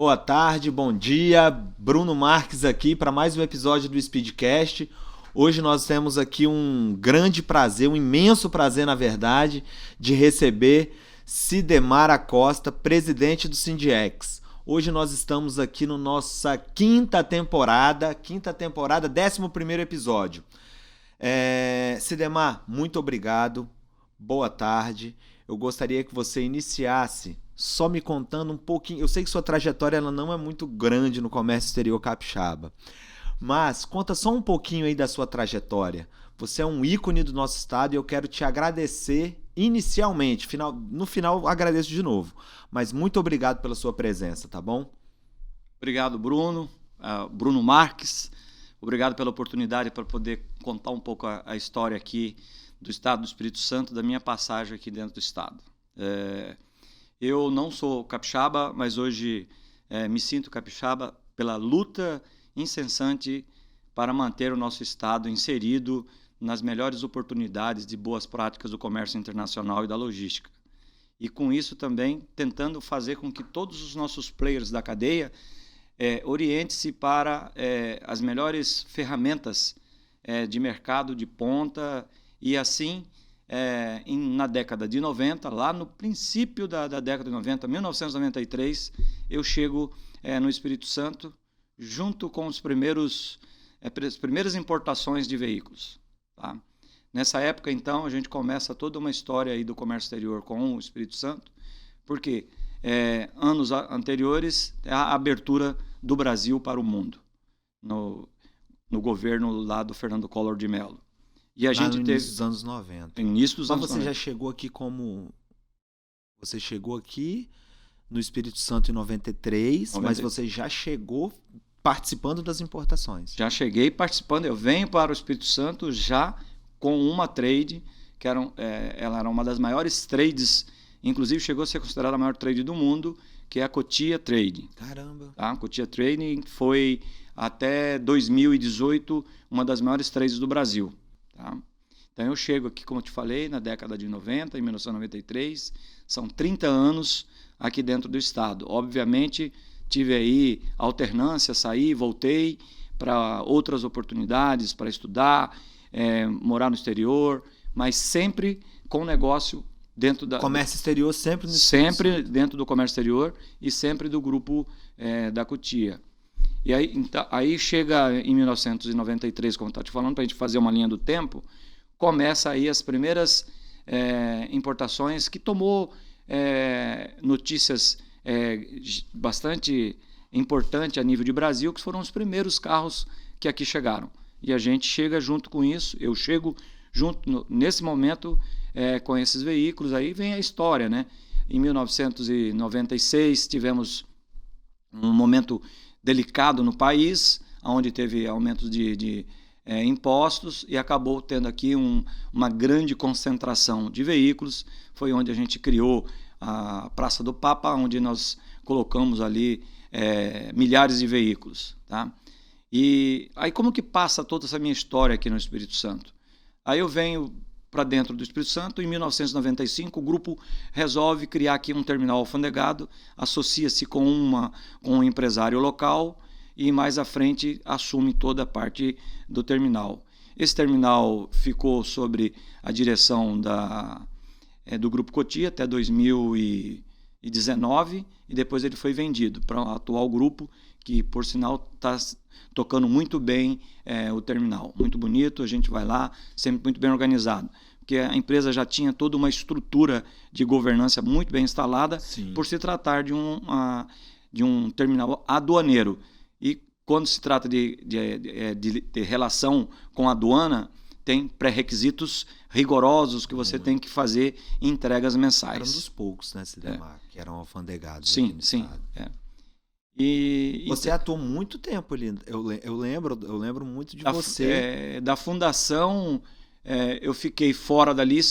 boa tarde, bom dia. Bruno Marques aqui para mais um episódio do Speedcast. Hoje nós temos aqui um grande prazer, um imenso prazer, na verdade, de receber Cidemar Acosta, presidente do Sindiex. Hoje nós estamos aqui na nossa quinta temporada, 11º episódio. Cidemar, muito obrigado, boa tarde. Eu gostaria que você iniciasse só me contando um pouquinho. Eu sei que sua trajetória ela não é muito grande no comércio exterior capixaba, mas conta só um pouquinho aí da sua trajetória. Você é um ícone do nosso estado e eu quero te agradecer inicialmente. No final agradeço de novo, mas muito obrigado pela sua presença, tá bom? Obrigado, Bruno. Bruno Marques. Obrigado pela oportunidade para poder contar um pouco a história aqui do estado do Espírito Santo, da minha passagem aqui dentro do estado. Eu não sou capixaba, mas hoje me sinto capixaba pela luta incessante para manter o nosso estado inserido nas melhores oportunidades de boas práticas do comércio internacional e da logística. E com isso também tentando fazer com que todos os nossos players da cadeia orientem-se para as melhores ferramentas de mercado de ponta e assim... na década de 90, lá no princípio da década de 90, 1993, eu chego no Espírito Santo junto com as primeiras importações de veículos. Tá? Nessa época, então, a gente começa toda uma história aí do comércio exterior com o Espírito Santo, porque anos anteriores, a abertura do Brasil para o mundo, no governo lá do Fernando Collor de Mello. E a gente teve início dos anos 90. Início dos anos 90. Mas você já chegou aqui como... Você chegou aqui no Espírito Santo em 93, mas você já chegou participando das importações. Já cheguei participando. Eu venho para o Espírito Santo já com uma trade, que ela era uma das maiores trades, inclusive chegou a ser considerada a maior trade do mundo, que é a Cotia Trade. Caramba! Tá? A Cotia Trade foi, até 2018, uma das maiores trades do Brasil. Tá? Então eu chego aqui, como eu te falei, na década de 90, em 1993, são 30 anos aqui dentro do estado. Obviamente tive aí alternância, saí, voltei para outras oportunidades, para estudar, morar no exterior, mas sempre com negócio dentro da... Comércio exterior sempre no Sempre dentro do comércio exterior e sempre do grupo da Cotia. E aí chega em 1993, como eu estava te falando, para a gente fazer uma linha do tempo, começa aí as primeiras importações que tomou notícias bastante importantes a nível de Brasil, que foram os primeiros carros que aqui chegaram. E a gente chega junto com isso, eu chego junto nesse momento com esses veículos, aí vem a história, né? Em 1996 tivemos um momento delicado no país, onde teve aumentos de impostos e acabou tendo aqui uma grande concentração de veículos. Foi onde a gente criou a Praça do Papa, onde nós colocamos ali milhares de veículos. Tá? E aí como que passa toda essa minha história aqui no Espírito Santo? Aí eu venho para dentro do Espírito Santo, em 1995 o grupo resolve criar aqui um terminal alfandegado, associa-se com um empresário local e mais à frente assume toda a parte do terminal. Esse terminal ficou sob a direção do Grupo Cotia até 2019 e depois ele foi vendido para o atual grupo, que por sinal está tocando muito bem o terminal. Muito bonito, a gente vai lá, sempre muito bem organizado. Porque a empresa já tinha toda uma estrutura de governança muito bem instalada. Sim. Por se tratar de um terminal aduaneiro. E quando se trata de relação com a aduana, tem pré-requisitos rigorosos que você tem que fazer entregas mensais. Era um dos poucos, né, Cidemar, que eram alfandegados. Sim, sim. Você atuou muito tempo ali. Eu lembro muito de você. Da fundação, eu fiquei fora dali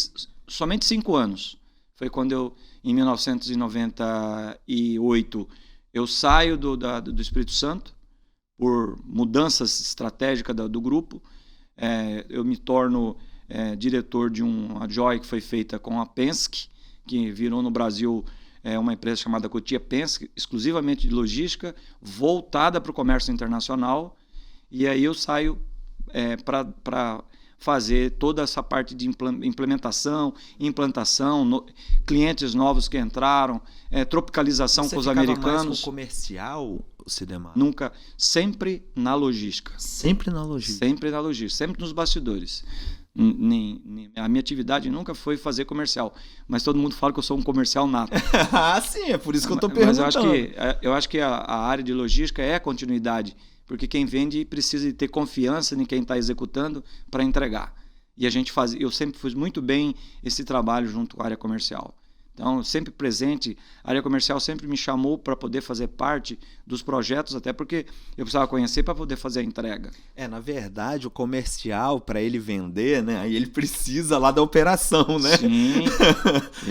somente 5 anos. Foi quando em 1998, eu saio do Espírito Santo por mudanças estratégicas do grupo. Eu me torno diretor de uma joia que foi feita com a Penske, que virou no Brasil uma empresa chamada Cotia Penske, exclusivamente de logística, voltada para o comércio internacional, e aí eu saio para fazer toda essa parte de implementação, implantação, clientes novos que entraram, tropicalização Você com os ficava americanos. mais com comercial, Sidemar? Nunca, sempre na logística. Sempre na logística? Sempre na logística, sempre nos bastidores. A minha atividade nunca foi fazer comercial, mas todo mundo fala que eu sou um comercial nato. Ah, sim, é por isso que eu estou perguntando. Mas eu acho que a área de logística é a continuidade, porque quem vende precisa ter confiança em quem está executando para entregar. E eu sempre fiz muito bem esse trabalho junto com a área comercial. Então, sempre presente, a área comercial sempre me chamou para poder fazer parte dos projetos, até porque eu precisava conhecer para poder fazer a entrega. Na verdade, o comercial, para ele vender, né, aí ele precisa lá da operação, né? Sim.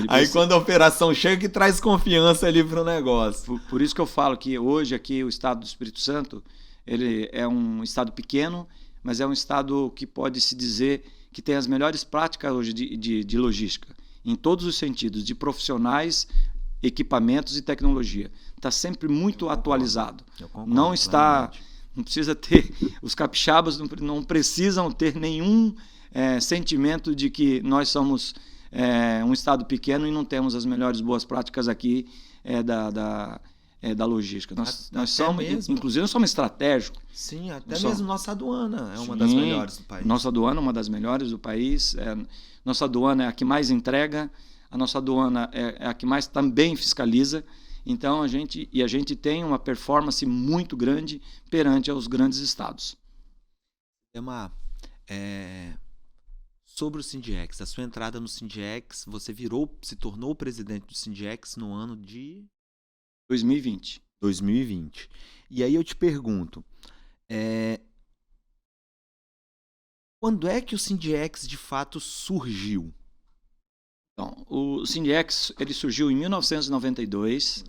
Aí quando a operação chega, que traz confiança ali para o negócio. Por isso que eu falo que hoje aqui o estado do Espírito Santo, ele é um estado pequeno, mas é um estado que pode se dizer que tem as melhores práticas hoje de logística, em todos os sentidos, de profissionais, equipamentos e tecnologia. Está sempre muito atualizado. Não precisa ter, os capixabas não precisam ter nenhum sentimento de que nós somos um estado pequeno e não temos as melhores boas práticas aqui da logística. Nós somos, inclusive, nós somos estratégicos. Sim, até mesmo nossa aduana é uma das melhores do país. Nossa aduana é uma das melhores do país. Nossa aduana é a que mais entrega, a nossa aduana é a que mais também fiscaliza. Então, a gente tem uma performance muito grande perante aos grandes estados. Emma, sobre o Sindiex, a sua entrada no Sindiex, você se tornou presidente do Sindiex no ano de 2020. 2020. E aí eu te pergunto, quando é que o Sindiex de fato surgiu? Então, o Sindiex ele surgiu em 1992.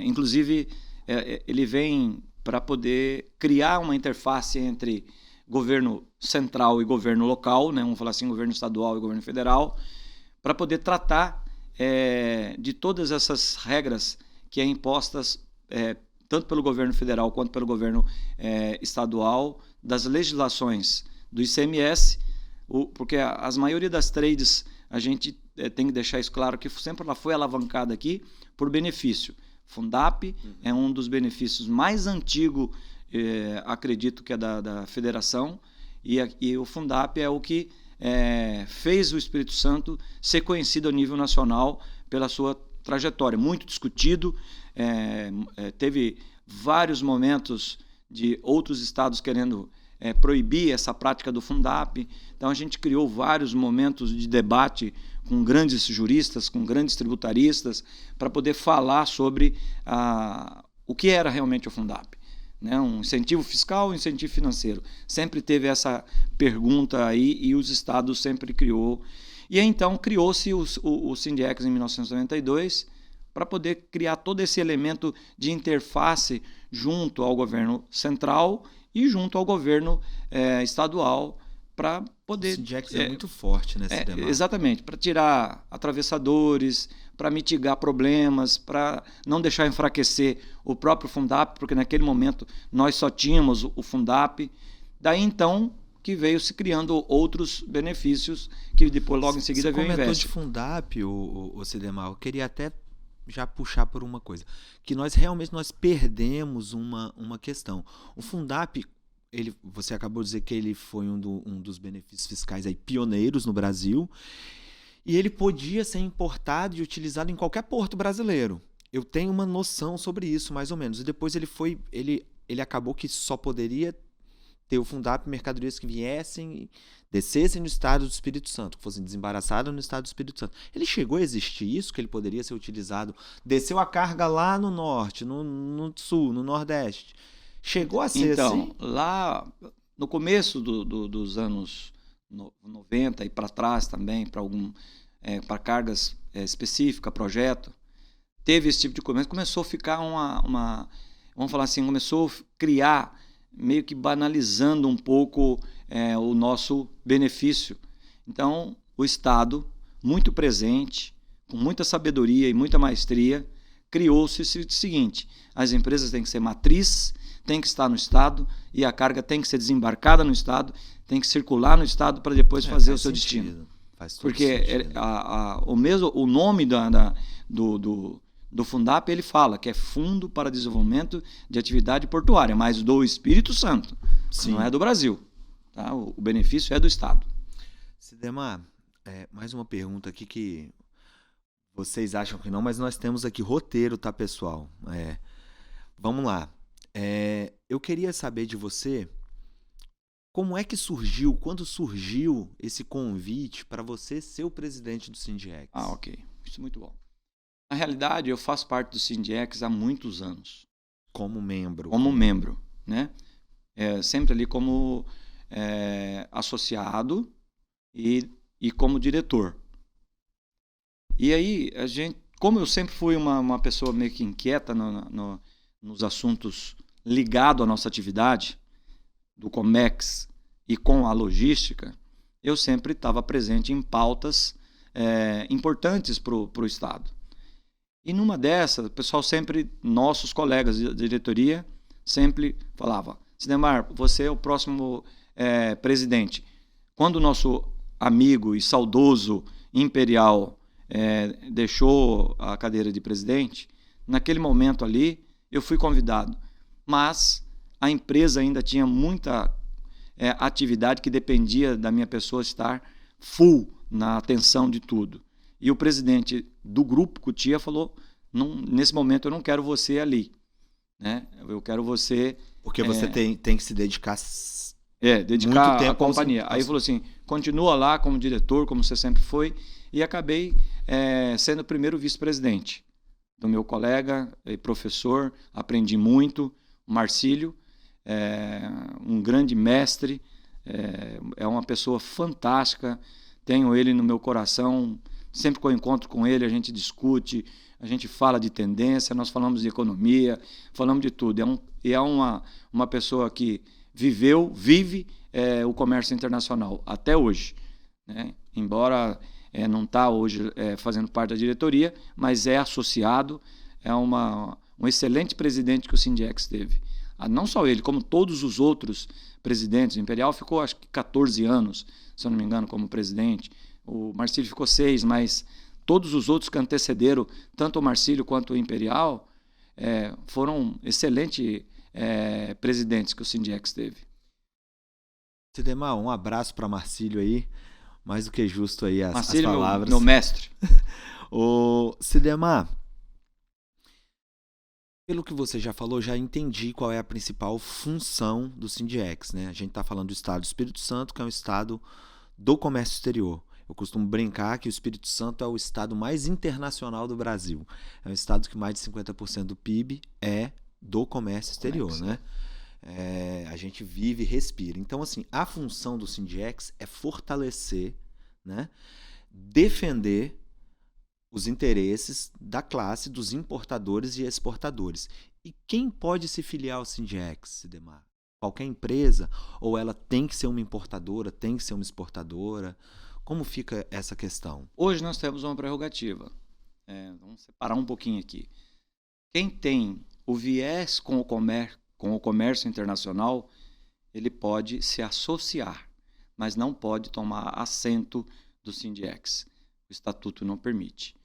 Inclusive, ele vem para poder criar uma interface entre governo central e governo local, né? Vamos falar assim, governo estadual e governo federal, para poder tratar de todas essas regras que é impostas tanto pelo governo federal quanto pelo governo estadual, das legislações do ICMS, porque a maioria das trades, a gente tem que deixar isso claro, que sempre ela foi alavancada aqui por benefício. Fundap é um dos benefícios mais antigos, acredito que é da federação, e o Fundap é o que fez o Espírito Santo ser conhecido a nível nacional pela sua trajetória, muito discutido, teve vários momentos de outros estados querendo proibir essa prática do Fundap. Então a gente criou vários momentos de debate com grandes juristas, com grandes tributaristas, para poder falar sobre o que era realmente o Fundap. Né? Um incentivo fiscal, um incentivo financeiro. Sempre teve essa pergunta aí e os estados sempre criou. E então criou-se o Sindiex em 1992 para poder criar todo esse elemento de interface junto ao governo central e junto ao governo estadual para poder... O Sindiex é muito forte nesse debate. Exatamente, para tirar atravessadores, para mitigar problemas, para não deixar enfraquecer o próprio Fundap, porque naquele momento nós só tínhamos o Fundap. Daí então que veio se criando outros benefícios que depois logo em seguida veio o Invest. Você comentou de Fundap, o Sidemar, eu queria até já puxar por uma coisa, que nós realmente perdemos uma questão. O Fundap, você acabou de dizer que ele foi um dos benefícios fiscais aí, pioneiros no Brasil, e ele podia ser importado e utilizado em qualquer porto brasileiro. Eu tenho uma noção sobre isso, mais ou menos. E depois ele acabou que só poderia ter o Fundap mercadorias que viessem, descessem no estado do Espírito Santo, que fossem desembaraçadas no estado do Espírito Santo. Ele chegou a existir isso, que ele poderia ser utilizado? Desceu a carga lá no norte, no sul, no nordeste. Chegou a ser assim? Então, lá no começo dos anos 90 e para trás também, para cargas específicas, projeto, teve esse tipo de comércio. Começou a ficar vamos falar assim, começou a criar, meio que banalizando um pouco o nosso benefício. Então, o Estado, muito presente, com muita sabedoria e muita maestria, criou-se o seguinte: as empresas têm que ser matriz, têm que estar no Estado, e a carga tem que ser desembarcada no Estado, tem que circular no Estado para depois fazer o seu destino. Faz todo Porque sentido. o nome do Fundap, ele fala que é Fundo para Desenvolvimento de Atividade Portuária, mas do Espírito Santo, Sim. não é do Brasil. Tá? O benefício é do Estado. Sidemar, mais uma pergunta aqui que vocês acham que não, mas nós temos aqui roteiro, tá, pessoal? Vamos lá. Eu queria saber de você como é que surgiu, quando surgiu esse convite para você ser o presidente do Sindiex? Ok. Isso é muito bom. Na realidade, eu faço parte do Sindiex há muitos anos. Como membro. Como membro, né? Sempre ali como associado e como diretor. E aí, como eu sempre fui uma pessoa meio que inquieta nos assuntos ligados à nossa atividade, do Comex e com a logística, eu sempre estava presente em pautas importantes para o Estado. E numa dessas, o pessoal sempre, nossos colegas de diretoria, sempre falava: Sidemar, você é o próximo presidente. Quando o nosso amigo e saudoso Imperial deixou a cadeira de presidente, naquele momento ali, eu fui convidado. Mas a empresa ainda tinha muita atividade que dependia da minha pessoa estar full na atenção de tudo. E o presidente do grupo Cutia falou: nesse momento eu não quero você ali, né? Eu quero você... Porque você tem que se dedicar dedicar muito tempo à companhia. Aí falou assim: continua lá como diretor, como você sempre foi. E acabei sendo o primeiro vice-presidente do meu colega e professor. Aprendi muito. O Marcílio, um grande mestre, é uma pessoa fantástica. Tenho ele no meu coração. Sempre que eu encontro com ele, a gente discute, a gente fala de tendência, nós falamos de economia, falamos de tudo. É uma pessoa que vive o comércio internacional até hoje, né? Embora não está hoje fazendo parte da diretoria, mas é associado, um excelente presidente que o Sindiex teve. Não só ele, como todos os outros presidentes. O Imperial ficou, acho que 14 anos, se eu não me engano, como presidente. O Marcílio ficou 6, mas todos os outros que antecederam, tanto o Marcílio quanto o Imperial, foram excelentes presidentes que o Sindiex teve. Sidemar, um abraço para Marcílio aí, mais do que justo aí as Marcílio, palavras. meu mestre. Sidemar, pelo que você já falou, já entendi qual é a principal função do Sindiex, né? A gente está falando do estado do Espírito Santo, que é um estado do comércio exterior. Eu costumo brincar que o Espírito Santo é o estado mais internacional do Brasil. É um estado que mais de 50% do PIB é do comércio exterior, né? A gente vive e respira. Então, assim, a função do Sindiex é fortalecer, né? Defender os interesses da classe dos importadores e exportadores. E quem pode se filiar ao Sindiex, Sidemar? Qualquer empresa? Ou ela tem que ser uma importadora, tem que ser uma exportadora? Como fica essa questão? Hoje nós temos uma prerrogativa. Vamos separar um pouquinho aqui. Quem tem o viés com o comércio internacional, ele pode se associar, mas não pode tomar assento do Sindiex. O estatuto não permite.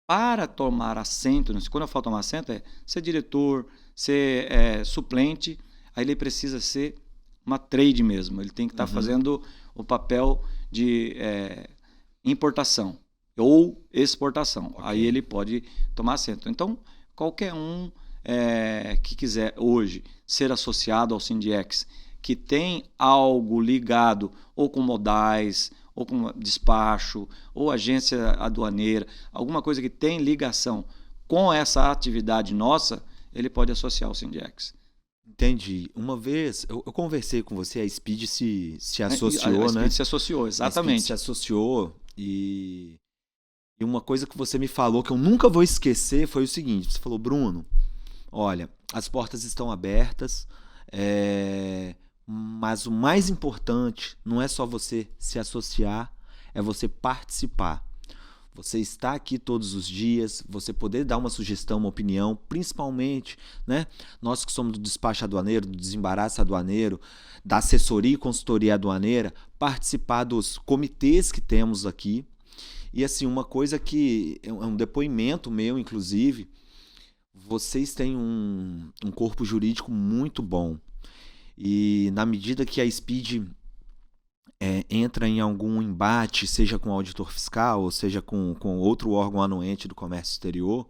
Para tomar assento, quando eu falo tomar assento, é ser diretor, ser suplente, aí ele precisa ser uma trade mesmo. Ele tem que estar fazendo o papel de importação ou exportação. Okay. Aí ele pode tomar assento. Então, qualquer um que quiser hoje ser associado ao Sindiex, que tem algo ligado ou com modais, ou com despacho, ou agência aduaneira, alguma coisa que tem ligação com essa atividade nossa, ele pode associar ao Sindiex. Entendi. Uma vez, eu conversei com você, a Speed se associou, a né? A Speed se associou, exatamente. A Speed se associou e uma coisa que você me falou que eu nunca vou esquecer foi o seguinte, você falou: Bruno, olha, as portas estão abertas, mas o mais importante não é só você se associar, é você participar. você estar aqui todos os dias, você poder dar uma sugestão, uma opinião, principalmente, né, nós que somos do despacho aduaneiro, do desembaraço aduaneiro, da assessoria e consultoria aduaneira, participar dos comitês que temos aqui. E assim, uma coisa que é um depoimento meu, inclusive, vocês têm um corpo jurídico muito bom. E na medida que a Speed entra em algum embate, seja com o auditor fiscal, ou seja com outro órgão anuente do comércio exterior,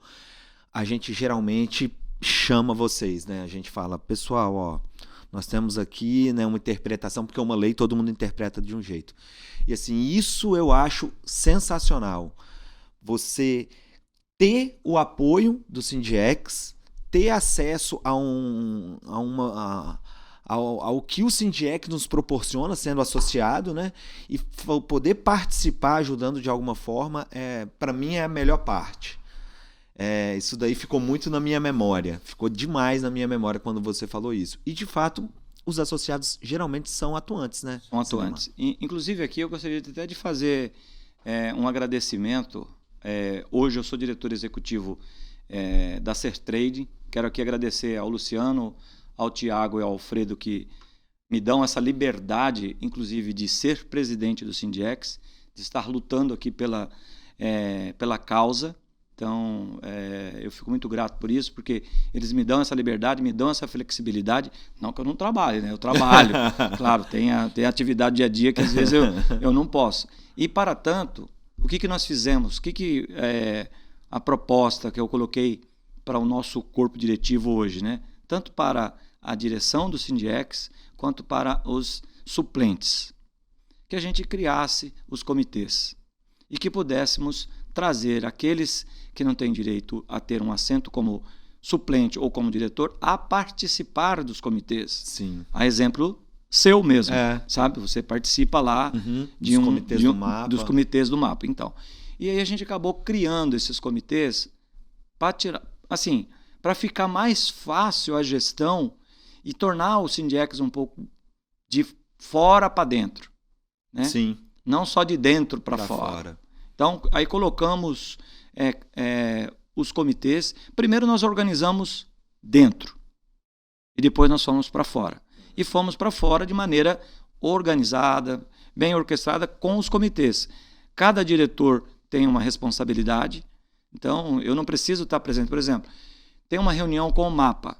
a gente geralmente chama vocês, né? A gente fala, pessoal, ó, nós temos aqui, né, uma interpretação, porque uma lei todo mundo interpreta de um jeito. E assim, isso eu acho sensacional. Você ter o apoio do Sindiex, ter acesso ao que o Sindiex nos proporciona sendo associado, né? E poder participar ajudando de alguma forma, para mim é a melhor parte. Isso daí ficou muito na minha memória, ficou demais na minha memória quando você falou isso. E de fato, os associados geralmente são atuantes, né? São atuantes. Inclusive aqui eu gostaria até de fazer um agradecimento. Hoje eu sou diretor executivo da Sertrade. Quero aqui agradecer ao Luciano, ao Tiago e ao Alfredo, que me dão essa liberdade, inclusive, de ser presidente do Sindiex, de estar lutando aqui pela causa. Então, eu fico muito grato por isso, porque eles me dão essa liberdade, me dão essa flexibilidade. Não que eu não trabalhe, né? Eu trabalho. Claro, tem atividade dia a dia que às vezes eu não posso. E, para tanto, o que nós fizemos? A proposta que eu coloquei para o nosso corpo diretivo hoje, né? Tanto para a direção do Sindiex, quanto para os suplentes. Que a gente criasse os comitês e que pudéssemos trazer aqueles que não têm direito a ter um assento como suplente ou como diretor a participar dos comitês. Sim. A exemplo seu mesmo, sabe? Você participa lá dos comitês do MAPA. Dos comitês do MAPA, então. E aí a gente acabou criando esses comitês para tirar, assim, para ficar mais fácil a gestão e tornar o Sindiex um pouco de fora para dentro, né? Sim. Não só de dentro para fora. Então, aí colocamos os comitês. Primeiro nós organizamos dentro e depois nós fomos para fora. E fomos para fora de maneira organizada, bem orquestrada com os comitês. Cada diretor tem uma responsabilidade, então eu não preciso estar presente. Por exemplo, tem uma reunião com o MAPA.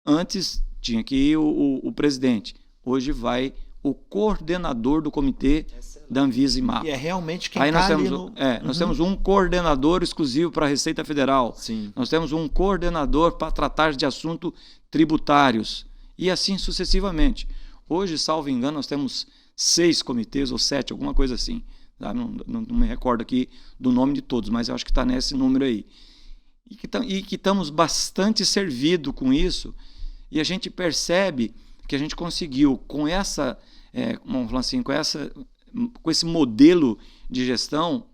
Antes tinha que ir o presidente. Hoje vai o coordenador do comitê da Anvisa e MAPA. E é realmente quem aí nós tá temos, ali no... nós temos um coordenador exclusivo para a Receita Federal. Sim. Nós temos um coordenador para tratar de assuntos tributários. E assim sucessivamente. Hoje, salvo engano, nós temos 6 comitês ou 7, alguma coisa assim. Tá? Não me recordo aqui do nome de todos, mas eu acho que está nesse número aí. E que estamos bastante servidos com isso. E a gente percebe que a gente conseguiu, com vamos falar assim, com esse modelo de gestão,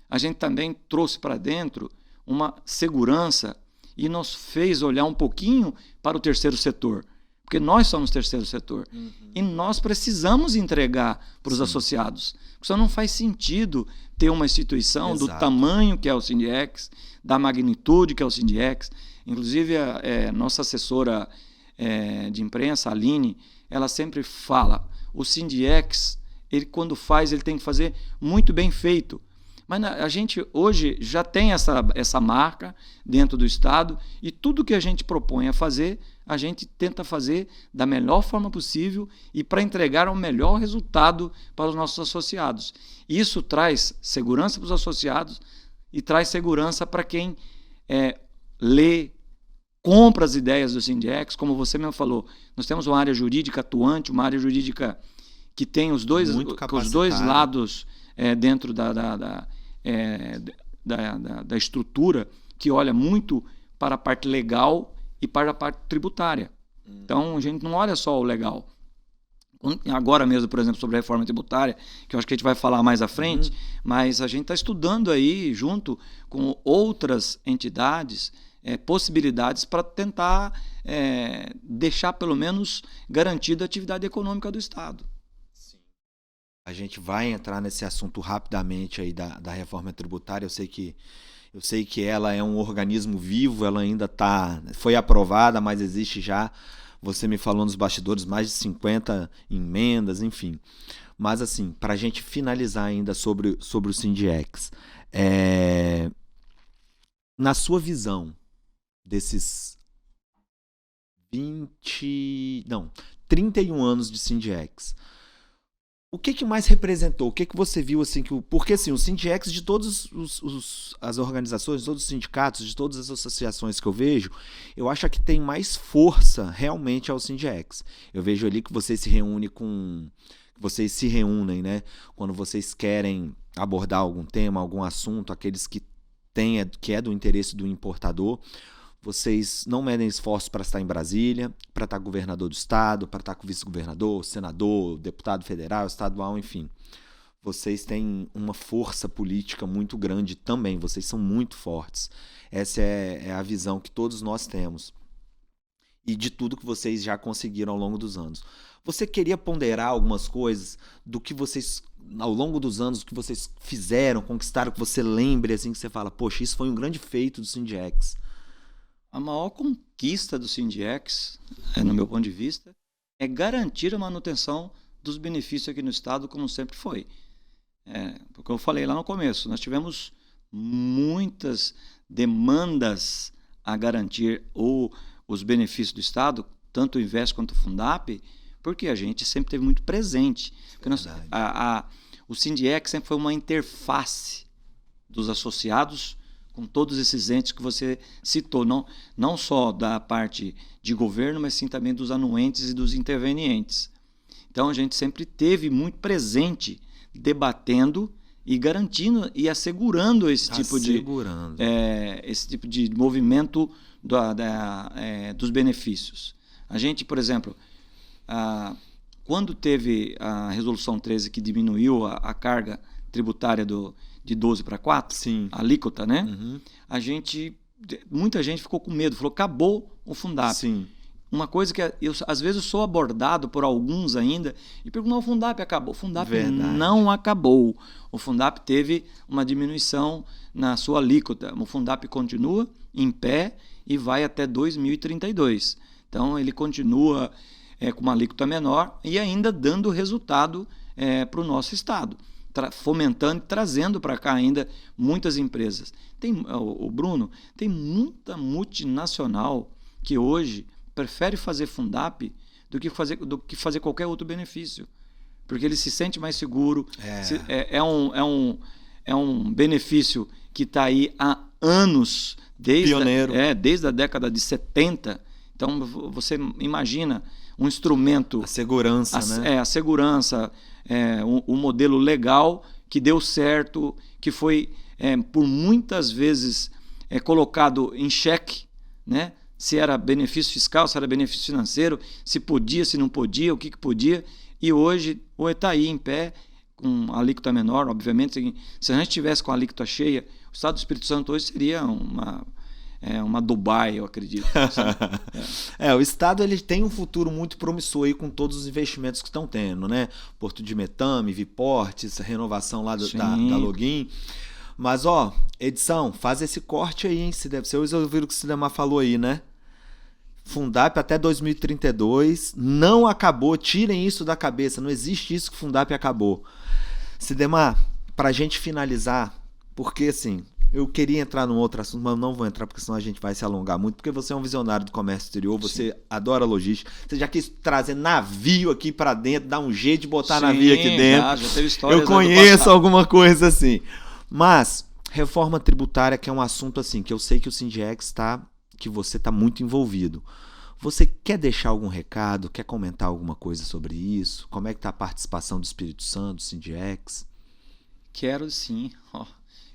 a gente também trouxe para dentro uma segurança e nos fez olhar um pouquinho para o terceiro setor. Porque nós somos terceiro setor. E nós precisamos entregar para os associados. Porque só não faz sentido ter uma instituição do tamanho que é o Sindiex, da magnitude que é o Sindiex. Inclusive, a nossa assessora de imprensa, a Aline, ela sempre fala, o Sindiex, ele quando faz, ele tem que fazer muito bem feito. Mas a gente hoje já tem essa marca dentro do Estado e tudo que a gente propõe a fazer, a gente tenta fazer da melhor forma possível e para entregar o melhor resultado para os nossos associados. Isso traz segurança para os associados e traz segurança para quem lê, compra as ideias do Sindiex, como você mesmo falou. Nós temos uma área jurídica atuante, uma área jurídica que tem os dois lados dentro da estrutura, que olha muito para a parte legal e para a parte tributária. Então, a gente não olha só o legal. Agora mesmo, por exemplo, sobre a reforma tributária, que eu acho que a gente vai falar mais à frente, mas a gente está estudando aí, junto com outras entidades, possibilidades para tentar deixar, pelo menos, garantida a atividade econômica do Estado. A gente vai entrar nesse assunto rapidamente aí da reforma tributária. Eu sei que ela é um organismo vivo, ela ainda foi aprovada, mas existe já, você me falou nos bastidores, mais de 50 emendas, enfim. Mas assim, para a gente finalizar ainda sobre o Sindiex, na sua visão desses 31 anos de Sindiex, o que mais representou? O que você viu assim porque assim, o Sindiex de todas as organizações, de todos os sindicatos, de todas as associações que eu vejo, eu acho que tem mais força realmente ao Sindiex. Eu vejo ali que vocês se reúnem, né? Quando vocês querem abordar algum tema, algum assunto, aqueles que é do interesse do importador. Vocês não medem esforços para estar em Brasília, para estar governador do estado, para estar com vice-governador, senador, deputado federal, estadual, enfim. Vocês têm uma força política muito grande também, vocês são muito fortes. Essa é a visão que todos nós temos. E de tudo que vocês já conseguiram ao longo dos anos. Você queria ponderar algumas coisas do que vocês, ao longo dos anos, que vocês fizeram, conquistaram, que você lembre, assim, que você fala, poxa, isso foi um grande feito do Sindiex. A maior conquista do Sindiex, no meu ponto de vista, é garantir a manutenção dos benefícios aqui no Estado, como sempre foi. Porque eu falei lá no começo, nós tivemos muitas demandas a garantir os benefícios do Estado, tanto o Invest quanto o Fundap, porque a gente sempre teve muito presente. O Sindiex sempre foi uma interface dos associados com todos esses entes que você citou, não só da parte de governo, mas sim também dos anuentes e dos intervenientes. Então, a gente sempre teve muito presente, debatendo e garantindo e assegurando esse tipo de movimento dos benefícios. A gente, por exemplo, quando teve a Resolução 13 que diminuiu a carga tributária de 12 para 4, sim, a alíquota, né? Uhum. Muita gente ficou com medo, falou, acabou o Fundap. Sim. Uma coisa que às vezes eu sou abordado por alguns ainda e pergunto, não, o Fundap acabou. O Fundap não acabou. O Fundap teve uma diminuição na sua alíquota. O Fundap continua em pé e vai até 2032. Então, ele continua com uma alíquota menor e ainda dando resultado para o nosso Estado, fomentando e trazendo para cá ainda muitas empresas. O Bruno, tem muita multinacional que hoje prefere fazer Fundap do que fazer qualquer outro benefício, porque ele se sente mais seguro. É um benefício que está aí há anos, desde a década de 70. Então, você imagina um instrumento... A segurança, né? A segurança, um modelo legal que deu certo, que foi, por muitas vezes, colocado em xeque, né? Se era benefício fiscal, se era benefício financeiro, se podia, se não podia, o que podia. E hoje está aí em pé, com a alíquota menor, obviamente. Se a gente tivesse com a alíquota cheia, o Estado do Espírito Santo hoje seria uma Dubai, eu acredito. O Estado ele tem um futuro muito promissor aí com todos os investimentos que estão tendo, né? Porto de Metame, Viportes, renovação lá da Login. Mas, edição, faz esse corte aí, hein? Vocês ouviram o que o Sidemar falou aí, né? Fundap até 2032, não acabou, tirem isso da cabeça, não existe isso que Fundap acabou. Sidemar, pra gente finalizar, porque assim, eu queria entrar num outro assunto, mas não vou entrar porque senão a gente vai se alongar muito, porque você é um visionário do comércio exterior, você adora logística, você já quis trazer navio aqui pra dentro, dar um jeito de botar navio aqui dentro. Já teve histórias. Eu conheço alguma coisa assim. Mas, reforma tributária, que é um assunto assim, que eu sei que o Sindiex que você está muito envolvido. Você quer deixar algum recado? Quer comentar alguma coisa sobre isso? Como é que está a participação do Espírito Santo, do Sindiex? Quero sim.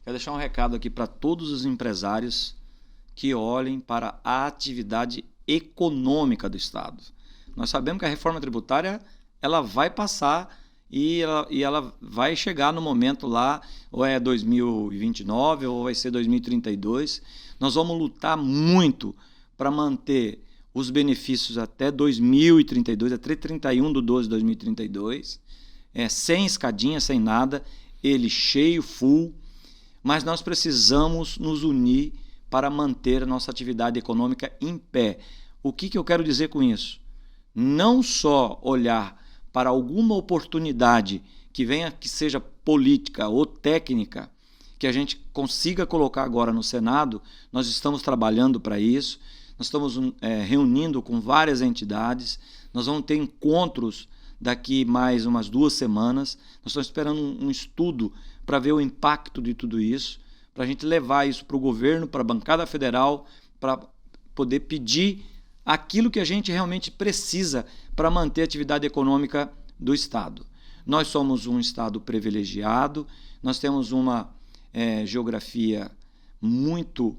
Quero deixar um recado aqui para todos os empresários que olhem para a atividade econômica do Estado. Nós sabemos que a reforma tributária ela vai passar e ela vai chegar no momento lá, ou é 2029 ou vai ser 2032. Nós vamos lutar muito para manter os benefícios até 2032, até 31/12/2032. sem escadinha, sem nada, ele cheio, full, mas nós precisamos nos unir para manter a nossa atividade econômica em pé. O que eu quero dizer com isso? Não só olhar para alguma oportunidade que venha, que seja política ou técnica, que a gente consiga colocar agora no Senado. Nós estamos trabalhando para isso, nós estamos reunindo com várias entidades, nós vamos ter encontros daqui mais umas 2 semanas, nós estamos esperando um estudo para ver o impacto de tudo isso, para a gente levar isso para o governo, para a bancada federal, para poder pedir aquilo que a gente realmente precisa para manter a atividade econômica do Estado. Nós somos um Estado privilegiado, nós temos uma geografia muito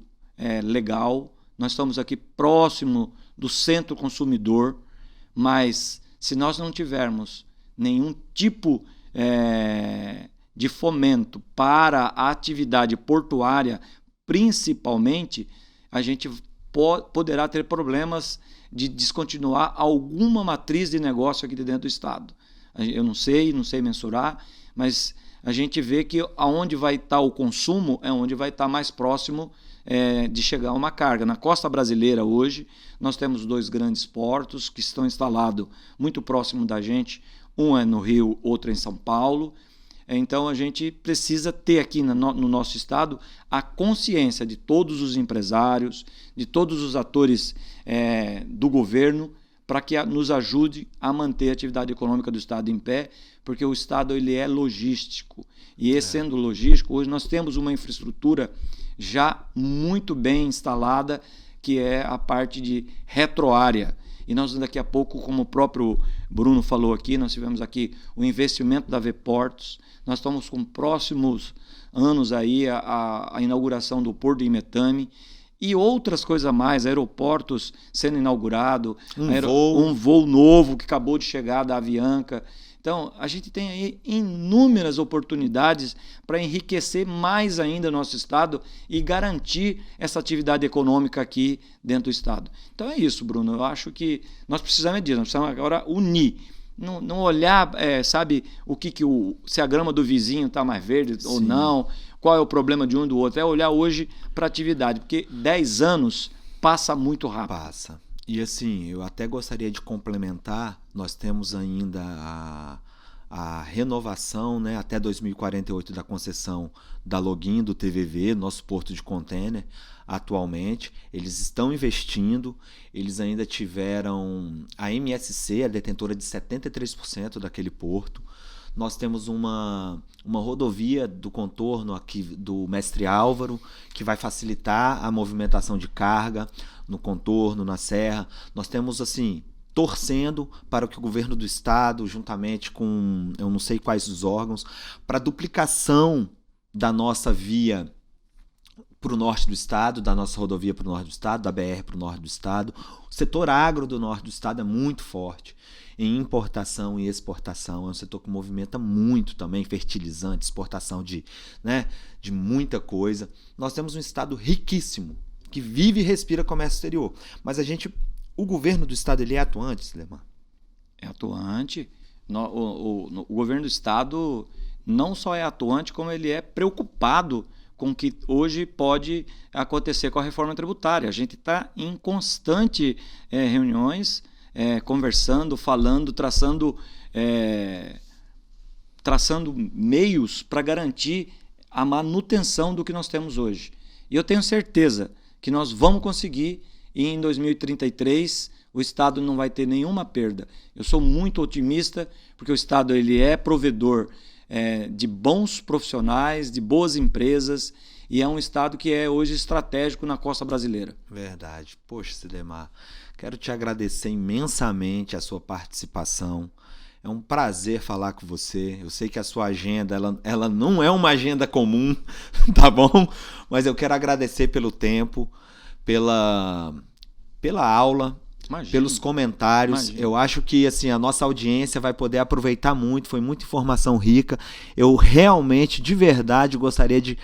legal, nós estamos aqui próximo do centro consumidor, mas se nós não tivermos nenhum tipo de fomento para a atividade portuária, principalmente, a gente poderá ter problemas de descontinuar alguma matriz de negócio aqui dentro do Estado. Eu não sei mensurar, mas a gente vê que aonde vai estar o consumo é onde vai estar mais próximo de chegar uma carga. Na costa brasileira hoje, nós temos 2 grandes portos que estão instalados muito próximo da gente, um é no Rio, outro é em São Paulo. Então a gente precisa ter aqui no nosso estado a consciência de todos os empresários, de todos os atores do governo, para que nos ajude a manter a atividade econômica do estado em pé, porque o estado ele é logístico. E sendo logístico, hoje nós temos uma infraestrutura já muito bem instalada, que é a parte de retroárea. E nós daqui a pouco, como o próprio Bruno falou aqui, nós tivemos aqui o investimento da Vportos, nós estamos com próximos anos aí a inauguração do Porto de Imetame e outras coisas a mais, aeroportos sendo inaugurado, um voo novo que acabou de chegar da Avianca. Então, a gente tem aí inúmeras oportunidades para enriquecer mais ainda o nosso estado e garantir essa atividade econômica aqui dentro do estado. Então é isso, Bruno. Eu acho que nós precisamos disso, nós precisamos agora unir. Não olhar, sabe, se a grama do vizinho está mais verde Sim. ou não, qual é o problema de um e do outro. É olhar hoje para a atividade, porque 10 anos passa muito rápido. Passa. E assim, eu até gostaria de complementar, nós temos ainda a renovação, né, até 2048 da concessão da Login, do TVV, nosso porto de container, atualmente. Eles estão investindo, eles ainda tiveram a MSC, a detentora de 73% daquele porto. Nós temos uma rodovia do contorno aqui do Mestre Álvaro, que vai facilitar a movimentação de carga no contorno, na serra. Nós temos, assim, torcendo para que o governo do estado, juntamente com eu não sei quais os órgãos, para a duplicação da nossa via para o norte do estado, da nossa rodovia para o norte do estado, da BR para o norte do estado. O setor agro do norte do estado é muito forte em importação e exportação, é um setor que movimenta muito também, fertilizante, exportação de muita coisa. Nós temos um estado riquíssimo, que vive e respira comércio exterior, mas o governo do estado ele é atuante, Silemar? É atuante. O governo do estado não só é atuante, como ele é preocupado com o que hoje pode acontecer com a reforma tributária. A gente está em constante reuniões, conversando, falando, traçando meios para garantir a manutenção do que nós temos hoje. E eu tenho certeza que nós vamos conseguir, e em 2033 o Estado não vai ter nenhuma perda. Eu sou muito otimista, porque o Estado ele é provedor de bons profissionais, de boas empresas, e é um estado que é hoje estratégico na costa brasileira. Verdade. Poxa, Silemar, quero te agradecer imensamente a sua participação. É um prazer falar com você. Eu sei que a sua agenda ela não é uma agenda comum, tá bom? Mas eu quero agradecer pelo tempo, pela aula, Imagina. Pelos comentários. Imagina. Eu acho que assim, a nossa audiência vai poder aproveitar muito, foi muita informação rica. Eu realmente, de verdade, gostaria de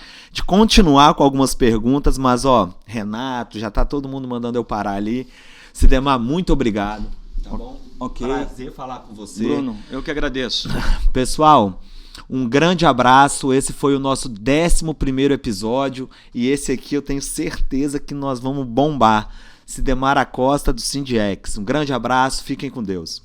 continuar com algumas perguntas, mas Renato, já está todo mundo mandando eu parar ali. Silemar, muito obrigado. Tá bom? Ok. Prazer falar com você. Bruno, eu que agradeço. Pessoal, um grande abraço. Esse foi o nosso 11º episódio e esse aqui eu tenho certeza que nós vamos bombar. Cidemara Costa do Sindiex. Um grande abraço, fiquem com Deus.